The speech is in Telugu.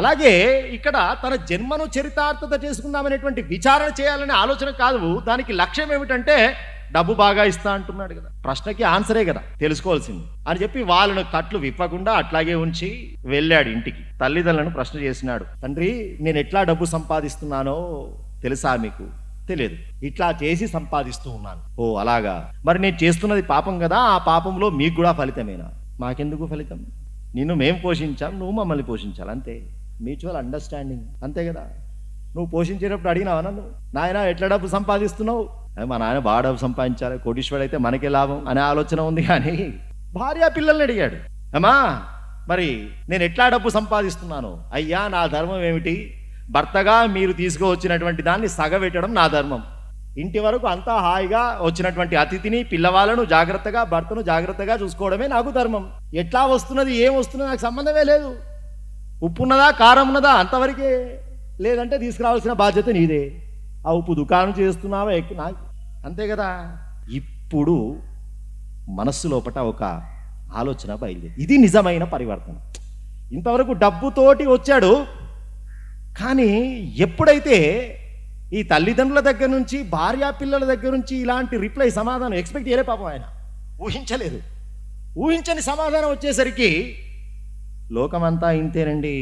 అలాగే ఇక్కడ తన జన్మను చరితార్థత చేసుకుందామనేటువంటి విచారణ చేయాలనే ఆలోచన కాదు. దానికి లక్ష్యం ఏమిటంటే డబ్బు బాగా ఇస్తా అంటున్నాడు కదా, ప్రశ్నకి ఆన్సరే కదా తెలుసుకోవాల్సింది అని చెప్పి వాళ్ళను కట్లు విప్పకుండా అట్లాగే ఉంచి వెళ్ళాడు ఇంటికి. తల్లిదండ్రులను ప్రశ్న చేసినాడు, తండ్రి నేను ఎట్లా డబ్బు సంపాదిస్తున్నానో తెలుసా మీకు? తెలియదు. ఇట్లా చేసి సంపాదిస్తూ ఉన్నాను. ఓ అలాగా, మరి నేను చేస్తున్నది పాపం కదా, ఆ పాపంలో మీకు కూడా ఫలితమేనా? మాకెందుకు ఫలితం? నిన్ను మేము పోషించాం, నువ్వు మమ్మల్ని పోషించాలి, అంతే. మ్యూచువల్ అండర్స్టాండింగ్, అంతే కదా. నువ్వు పోషించేటప్పుడు అడిగినావా నన్ను, నాయన ఎట్లా డబ్బు సంపాదిస్తున్నావు? మా నాయన బాగా డబ్బు సంపాదించాలి, కోటీశ్వరుడు అయితే మనకే లాభం అనే ఆలోచన ఉంది. కానీ భార్య పిల్లల్ని అడిగాడు, అమ్మా మరి నేను ఎట్లా డబ్బు సంపాదిస్తున్నాను? అయ్యా నా ధర్మం ఏమిటి? భర్తగా మీరు తీసుకువచ్చినటువంటి దాన్ని సగబెట్టడం నా ధర్మం. ఇంటి వరకు అంతా హాయిగా వచ్చినటువంటి అతిథిని పిల్లవాళ్ళను జాగ్రత్తగా భర్తను జాగ్రత్తగా చూసుకోవడమే నాకు ధర్మం. ఎట్లా వస్తున్నది ఏం వస్తున్నది నాకు సంబంధమే లేదు. ఉప్పు ఉన్నదా కారం ఉన్నదా అంతవరకే, లేదంటే తీసుకురావాల్సిన బాధ్యత నీదే. ఆ ఉప్పు దుకాణం చేస్తున్నావా నాకు అంతే కదా. ఇప్పుడు మనస్సు లోపట ఒక ఆలోచన బయలుదేరి, ఇది నిజమైన పరివర్తన. ఇంతవరకు డబ్బుతోటి వచ్చాడు, కానీ ఎప్పుడైతే ఈ తల్లిదండ్రుల దగ్గర నుంచి భార్యా పిల్లల దగ్గర నుంచి ఇలాంటి రిప్లై సమాధానం ఎక్స్పెక్ట్ చేయలే పాపం, ఆయన ఊహించలేదు. ఊహించని సమాధానం వచ్చేసరికి లోకమంతా ఇంతేనండి